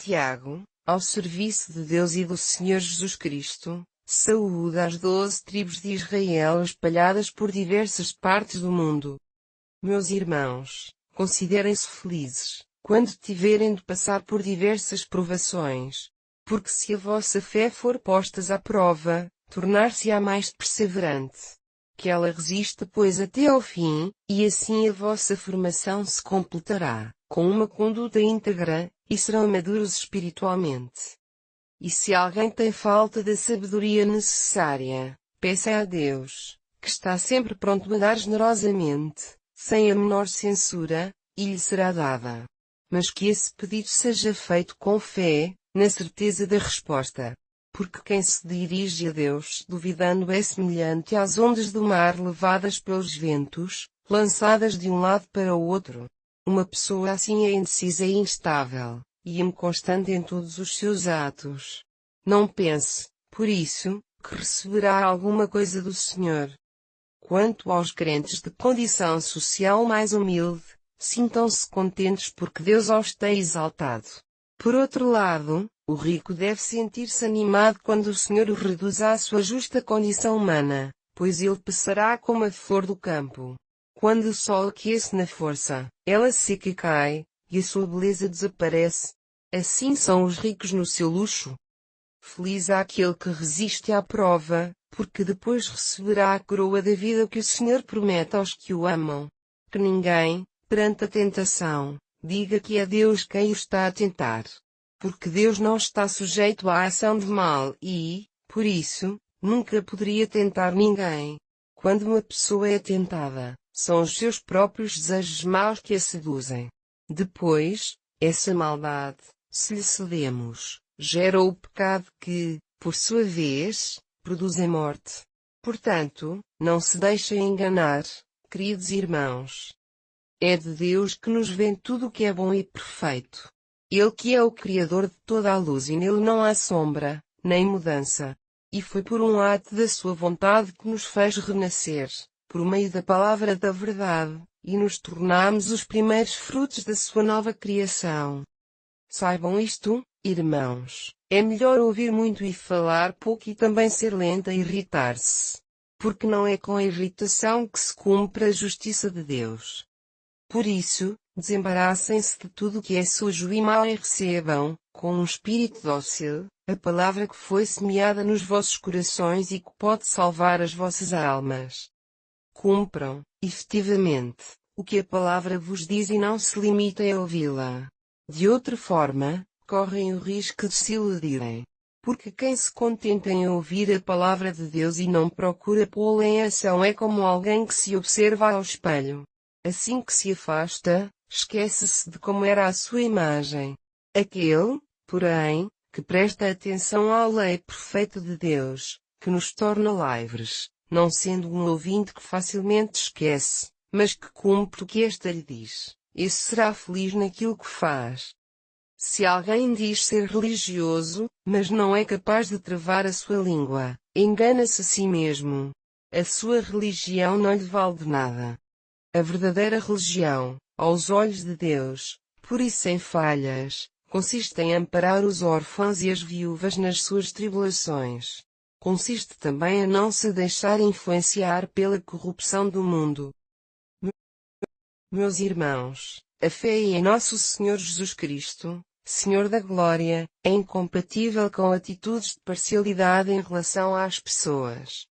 Tiago, ao serviço de Deus e do Senhor Jesus Cristo, saúda as 12 tribos de Israel espalhadas por diversas partes do mundo. Meus irmãos, considerem-se felizes, quando tiverem de passar por diversas provações. Porque se a vossa fé for postas à prova, tornar-se-á mais perseverante. Que ela resista pois até ao fim, e assim a vossa formação se completará, com uma conduta íntegra, e serão maduros espiritualmente. E se alguém tem falta da sabedoria necessária, peça a Deus, que está sempre pronto a dar generosamente, sem a menor censura, e lhe será dada. Mas que esse pedido seja feito com fé, na certeza da resposta. Porque quem se dirige a Deus duvidando é semelhante às ondas do mar levadas pelos ventos, lançadas de um lado para o outro. Uma pessoa assim é indecisa e instável, e inconstante em todos os seus atos. Não pense, por isso, que receberá alguma coisa do Senhor. Quanto aos crentes de condição social mais humilde, sintam-se contentes porque Deus os tem exaltado. Por outro lado, o rico deve sentir-se animado quando o Senhor o reduz à sua justa condição humana, pois ele passará como a flor do campo. Quando o sol aquece na força, ela seca e cai, e a sua beleza desaparece. Assim são os ricos no seu luxo. Feliz é aquele que resiste à prova, porque depois receberá a coroa da vida que o Senhor promete aos que o amam. Que ninguém, perante a tentação, diga que é Deus quem o está a tentar. Porque Deus não está sujeito à ação de mal e, por isso, nunca poderia tentar ninguém. Quando uma pessoa é tentada, são os seus próprios desejos maus que a seduzem. Depois, essa maldade, se lhe cedemos, gera o pecado que, por sua vez, produz a morte. Portanto, não se deixem enganar, queridos irmãos. É de Deus que nos vem tudo o que é bom e perfeito. Ele que é o Criador de toda a luz e nele não há sombra, nem mudança. E foi por um ato da sua vontade que nos fez renascer, por meio da palavra da verdade, e nos tornamos os primeiros frutos da sua nova criação. Saibam isto, irmãos, é melhor ouvir muito e falar pouco e também ser lento a irritar-se. Porque não é com a irritação que se cumpre a justiça de Deus. Por isso, desembaraçem-se de tudo o que é sujo e mau e recebam, com um espírito dócil, a palavra que foi semeada nos vossos corações e que pode salvar as vossas almas. Cumpram, efetivamente, o que a palavra vos diz e não se limitem a ouvi-la. De outra forma, correm o risco de se iludirem. Porque quem se contenta em ouvir a palavra de Deus e não procura pô-la em ação é como alguém que se observa ao espelho. Assim que se afasta, esquece-se de como era a sua imagem. Aquele, porém, que presta atenção à lei perfeita de Deus, que nos torna livres, não sendo um ouvinte que facilmente esquece, mas que cumpre o que esta lhe diz, esse será feliz naquilo que faz. Se alguém diz ser religioso, mas não é capaz de travar a sua língua, engana-se a si mesmo. A sua religião não lhe vale de nada. A verdadeira religião, aos olhos de Deus, pura e sem falhas, consiste em amparar os órfãos e as viúvas nas suas tribulações. Consiste também a não se deixar influenciar pela corrupção do mundo. Meus irmãos, a fé em nosso Senhor Jesus Cristo, Senhor da Glória, é incompatível com atitudes de parcialidade em relação às pessoas.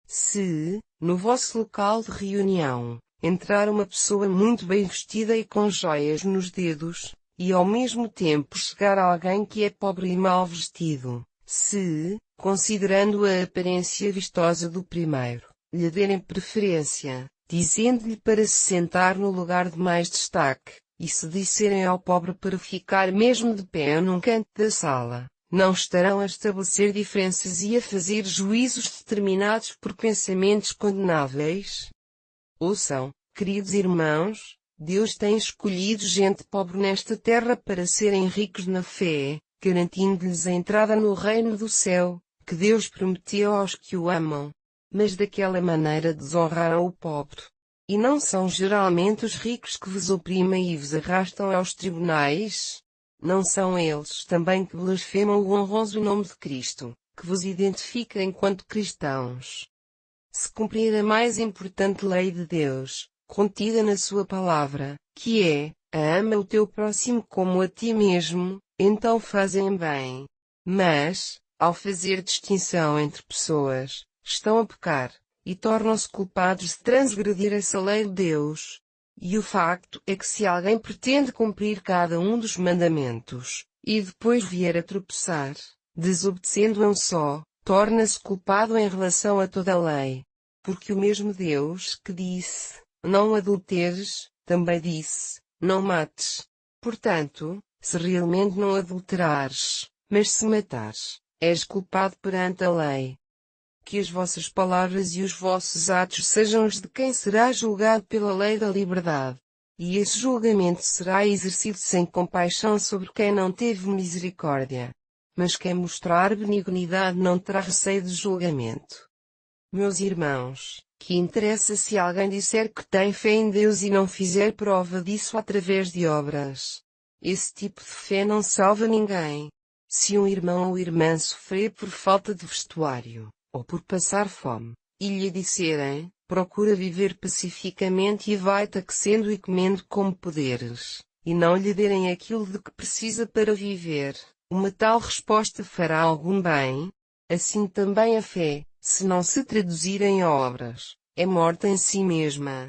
Se, no vosso local de reunião, entrar uma pessoa muito bem vestida e com joias nos dedos, e ao mesmo tempo chegar alguém que é pobre e mal vestido, se, considerando a aparência vistosa do primeiro, lhe derem preferência, dizendo-lhe para se sentar no lugar de mais destaque, e se disserem ao pobre para ficar mesmo de pé num canto da sala, não estarão a estabelecer diferenças e a fazer juízos determinados por pensamentos condenáveis? Ouçam, queridos irmãos, Deus tem escolhido gente pobre nesta terra para serem ricos na fé, garantindo-lhes a entrada no reino do céu, que Deus prometeu aos que o amam. Mas daquela maneira desonraram o pobre. E não são geralmente os ricos que vos oprimem e vos arrastam aos tribunais? Não são eles também que blasfemam o honroso nome de Cristo, que vos identifica enquanto cristãos? Se cumprir a mais importante lei de Deus, contida na sua palavra, que é, ama o teu próximo como a ti mesmo, então fazem bem. Mas, ao fazer distinção entre pessoas, estão a pecar, e tornam-se culpados de transgredir essa lei de Deus. E o facto é que se alguém pretende cumprir cada um dos mandamentos, e depois vier a tropeçar, desobedecendo a um só, torna-se culpado em relação a toda a lei. Porque o mesmo Deus que disse, não adulteres, também disse, não mates. Portanto, se realmente não adulterares, mas se matares, és culpado perante a lei. Que as vossas palavras e os vossos atos sejam os de quem será julgado pela lei da liberdade. E esse julgamento será exercido sem compaixão sobre quem não teve misericórdia. Mas quem mostrar benignidade não terá receio de julgamento. Meus irmãos, que interessa se alguém disser que tem fé em Deus e não fizer prova disso através de obras? Esse tipo de fé não salva ninguém. Se um irmão ou irmã sofrer por falta de vestuário, ou por passar fome, e lhe disserem, procura viver pacificamente e vai-te aquecendo e comendo como puderes, e não lhe derem aquilo de que precisa para viver, uma tal resposta fará algum bem? Assim também a fé, se não se traduzir em obras, é morta em si mesma.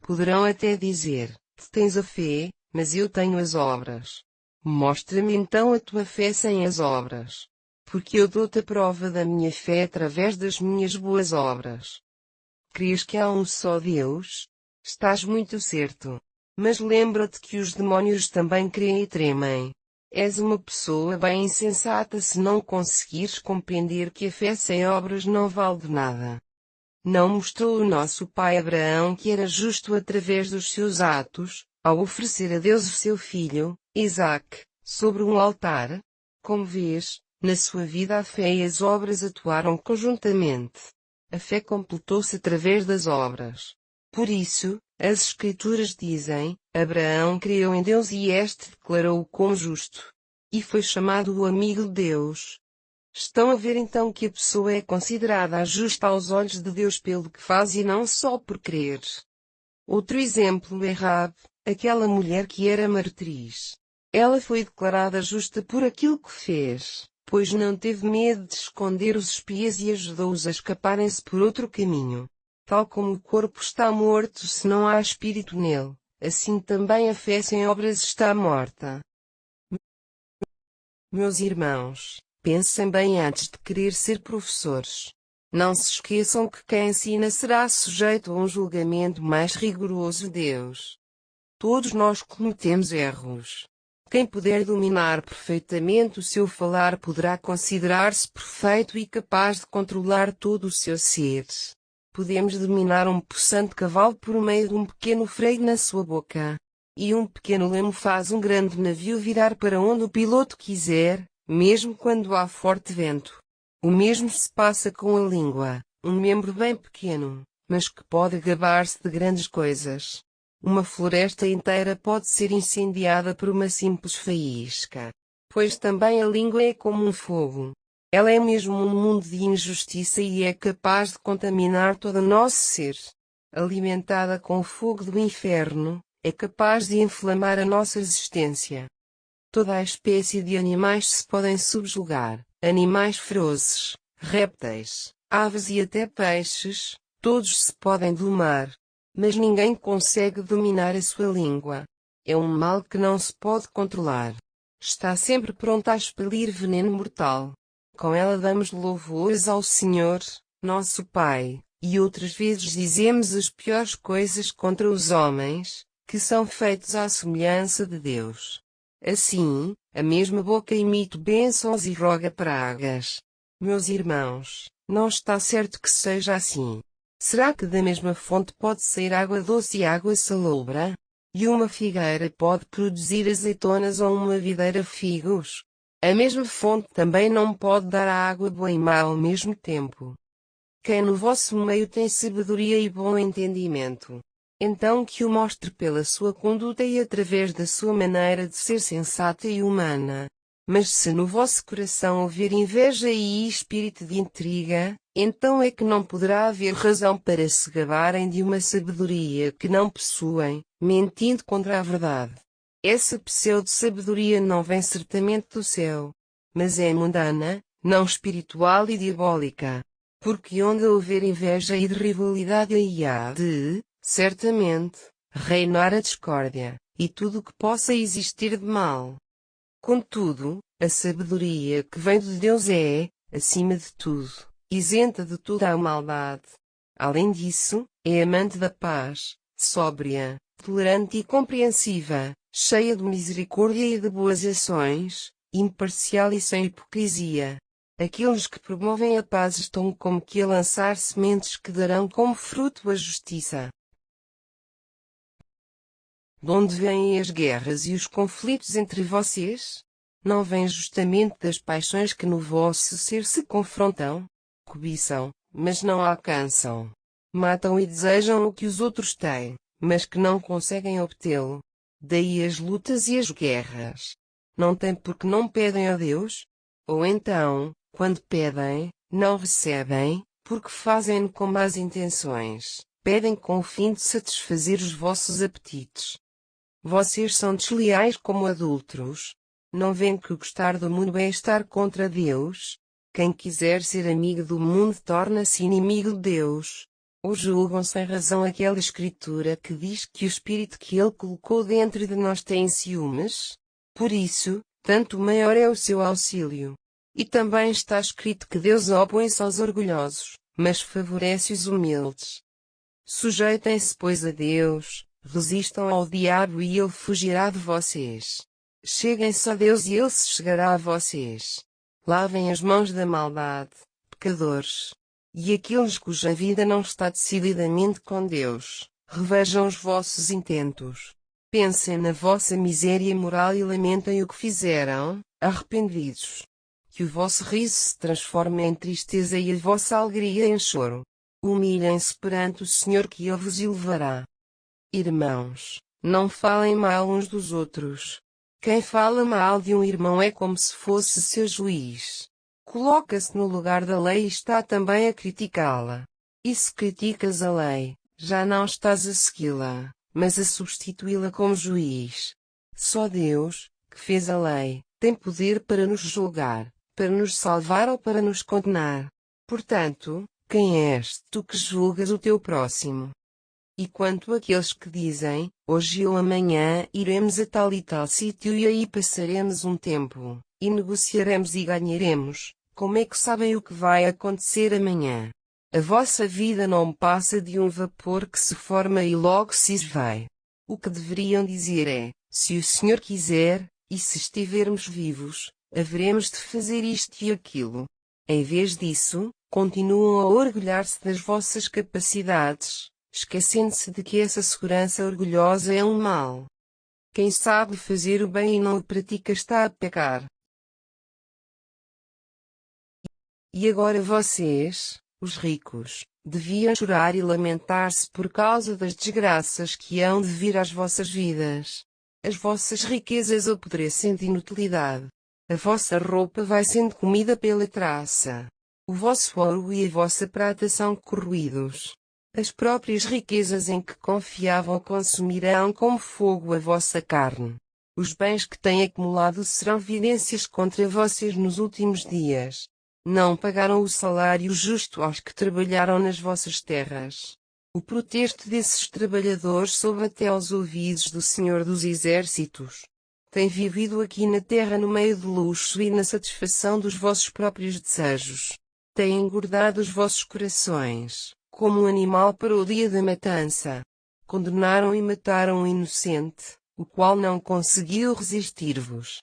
Poderão até dizer, tu tens a fé, mas eu tenho as obras. Mostra-me então a tua fé sem as obras. Porque eu dou-te a prova da minha fé através das minhas boas obras. Crês que há um só Deus? Estás muito certo. Mas lembra-te que os demónios também creem e tremem. És uma pessoa bem insensata se não conseguires compreender que a fé sem obras não vale de nada. Não mostrou o nosso pai Abraão que era justo através dos seus atos, ao oferecer a Deus o seu filho, Isaque, sobre um altar? Como vês, na sua vida a fé e as obras atuaram conjuntamente. A fé completou-se através das obras. Por isso, as Escrituras dizem, Abraão creu em Deus e este declarou-o como justo. E foi chamado o amigo de Deus. Estão a ver então que a pessoa é considerada justa aos olhos de Deus pelo que faz e não só por crer. Outro exemplo é Raabe, aquela mulher que era meretriz. Ela foi declarada justa por aquilo que fez, pois não teve medo de esconder os espias e ajudou-os a escaparem-se por outro caminho. Tal como o corpo está morto se não há espírito nele, assim também a fé sem obras está morta. Meus irmãos, pensem bem antes de querer ser professores. Não se esqueçam que quem ensina será sujeito a um julgamento mais rigoroso de Deus. Todos nós cometemos erros. Quem puder dominar perfeitamente o seu falar poderá considerar-se perfeito e capaz de controlar todo o seu ser. Podemos dominar um possante cavalo por meio de um pequeno freio na sua boca. E um pequeno lemo faz um grande navio virar para onde o piloto quiser, mesmo quando há forte vento. O mesmo se passa com a língua, um membro bem pequeno, mas que pode gabar-se de grandes coisas. Uma floresta inteira pode ser incendiada por uma simples faísca. Pois também a língua é como um fogo. Ela é mesmo um mundo de injustiça e é capaz de contaminar todo o nosso ser. Alimentada com o fogo do inferno, é capaz de inflamar a nossa existência. Toda a espécie de animais se podem subjugar, animais ferozes, répteis, aves e até peixes, todos se podem domar. Mas ninguém consegue dominar a sua língua. É um mal que não se pode controlar. Está sempre pronta a expelir veneno mortal. Com ela damos louvores ao Senhor, nosso Pai, e outras vezes dizemos as piores coisas contra os homens, que são feitos à semelhança de Deus. Assim, a mesma boca imita bênçãos e roga pragas. Meus irmãos, não está certo que seja assim. Será que da mesma fonte pode sair água doce e água salobra? E uma figueira pode produzir azeitonas ou uma videira figos? A mesma fonte também não pode dar a água boa e má ao mesmo tempo. Quem no vosso meio tem sabedoria e bom entendimento? então que o mostre pela sua conduta e através da sua maneira de ser sensata e humana. Mas se no vosso coração houver inveja e espírito de intriga, então é que não poderá haver razão para se gabarem de uma sabedoria que não possuem, mentindo contra a verdade. Essa pseudo-sabedoria não vem certamente do céu, mas é mundana, não espiritual e diabólica. Porque onde houver inveja e de rivalidade aí há de, certamente, reinar a discórdia, e tudo o que possa existir de mal. Contudo, a sabedoria que vem de Deus é, acima de tudo, isenta de toda a maldade. Além disso, é amante da paz, sóbria, tolerante e compreensiva, cheia de misericórdia e de boas ações, imparcial e sem hipocrisia. Aqueles que promovem a paz estão como que a lançar sementes que darão como fruto a justiça. De onde vêm as guerras e os conflitos entre vocês? Não vêm justamente das paixões que no vosso ser se confrontam? Cobiçam, mas não alcançam. Matam e desejam o que os outros têm, mas que não conseguem obtê-lo. Daí as lutas e as guerras. Não têm porque não pedem a Deus? Ou então, quando pedem, não recebem, porque fazem-no com más intenções, pedem com o fim de satisfazer os vossos apetites. Vocês são desleais como adúlteros. Não veem que gostar do mundo é estar contra Deus? Quem quiser ser amigo do mundo torna-se inimigo de Deus. Ou julgam sem razão aquela escritura que diz que o Espírito que Ele colocou dentro de nós tem ciúmes? Por isso, tanto maior é o seu auxílio. E também está escrito que Deus opõe-se aos orgulhosos, mas favorece os humildes. Sujeitem-se, pois, a Deus, resistam ao diabo e ele fugirá de vocês. Cheguem-se a Deus e ele se chegará a vocês. Lavem as mãos da maldade, pecadores. E aqueles cuja vida não está decididamente com Deus, revejam os vossos intentos. Pensem na vossa miséria moral e lamentem o que fizeram, arrependidos. Que o vosso riso se transforme em tristeza e a vossa alegria em choro. Humilhem-se perante o Senhor que Ele vos elevará. Irmãos, não falem mal uns dos outros. Quem fala mal de um irmão é como se fosse seu juiz. Coloca-se no lugar da lei e está também a criticá-la. E se criticas a lei, já não estás a segui-la, mas a substituí-la como juiz. Só Deus, que fez a lei, tem poder para nos julgar, para nos salvar ou para nos condenar. Portanto, quem és tu que julgas o teu próximo? E quanto àqueles que dizem, hoje ou amanhã iremos a tal e tal sítio e aí passaremos um tempo, e negociaremos e ganharemos, como é que sabem o que vai acontecer amanhã? A vossa vida não passa de um vapor que se forma e logo se esvai. O que deveriam dizer é, se o Senhor quiser, e se estivermos vivos, haveremos de fazer isto e aquilo. Em vez disso, continuam a orgulhar-se das vossas capacidades, esquecendo-se de que essa segurança orgulhosa é um mal. Quem sabe fazer o bem e não o pratica está a pecar. E agora vocês, os ricos, deviam chorar e lamentar-se por causa das desgraças que hão de vir às vossas vidas. As vossas riquezas apodrecem de inutilidade. A vossa roupa vai sendo comida pela traça. O vosso ouro e a vossa prata são corroídos. As próprias riquezas em que confiavam consumirão como fogo a vossa carne. Os bens que têm acumulado serão evidências contra vocês nos últimos dias. Não pagaram o salário justo aos que trabalharam nas vossas terras. O protesto desses trabalhadores soube até aos ouvidos do Senhor dos Exércitos. Tem vivido aqui na terra no meio do luxo e na satisfação dos vossos próprios desejos. Tem engordado os vossos corações, como um animal para o dia da matança. Condenaram e mataram um inocente, o qual não conseguiu resistir-vos.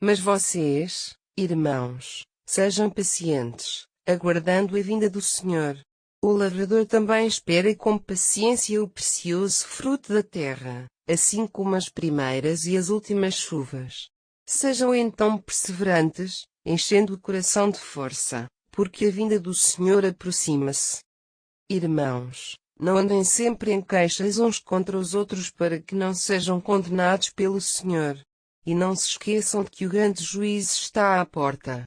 Mas vocês, irmãos, sejam pacientes, aguardando a vinda do Senhor. O lavrador também espera com paciência o precioso fruto da terra, assim como as primeiras e as últimas chuvas. Sejam então perseverantes, enchendo o coração de força, porque a vinda do Senhor aproxima-se. Irmãos, Não andem sempre em queixas uns contra os outros para que não sejam condenados pelo Senhor. E não se esqueçam de que o grande juízo está à porta.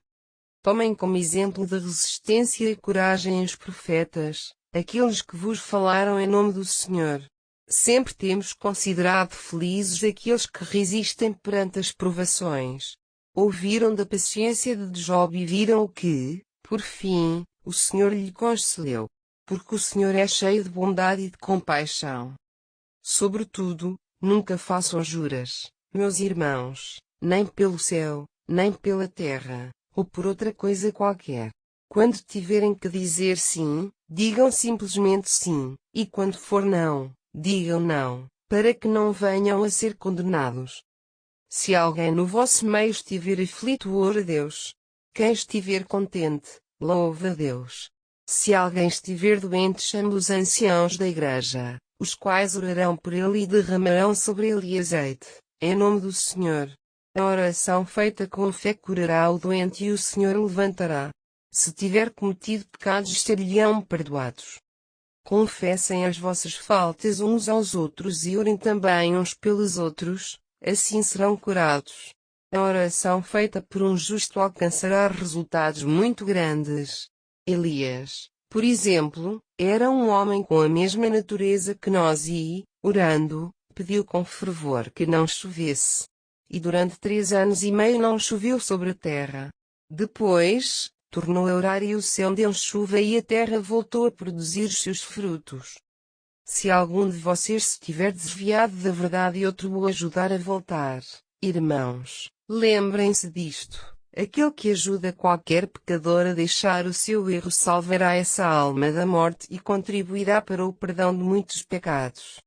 Tomem como exemplo de resistência e coragem os profetas, aqueles que vos falaram em nome do Senhor. Sempre temos considerado felizes aqueles que resistem perante as provações. Ouviram da paciência de Job e viram o que, por fim, o Senhor lhe concedeu. Porque o Senhor é cheio de bondade e de compaixão. Sobretudo, nunca façam juras, meus irmãos, nem pelo céu, nem pela terra, ou por outra coisa qualquer. Quando tiverem que dizer sim, digam simplesmente sim, e quando for não, digam não, para que não venham a ser condenados. Se alguém no vosso meio estiver aflito, ore a Deus. Quem estiver contente, louve a Deus. Se alguém estiver doente, chame os anciãos da igreja, os quais orarão por ele e derramarão sobre ele azeite, em nome do Senhor. A oração feita com fé curará o doente e o Senhor o levantará. Se tiver cometido pecados, ser-lhe-ão perdoados. Confessem as vossas faltas uns aos outros e orem também uns pelos outros, assim serão curados. A oração feita por um justo alcançará resultados muito grandes. Elias, por exemplo, era um homem com a mesma natureza que nós e, orando, pediu com fervor que não chovesse. E durante 3 anos e meio não choveu sobre a terra. Depois, tornou a orar e o céu deu chuva e a terra voltou a produzir os seus frutos. Se algum de vocês se tiver desviado da verdade e outro o ajudar a voltar, irmãos, lembrem-se disto. Aquele que ajuda qualquer pecador a deixar o seu erro salvará essa alma da morte e contribuirá para o perdão de muitos pecados.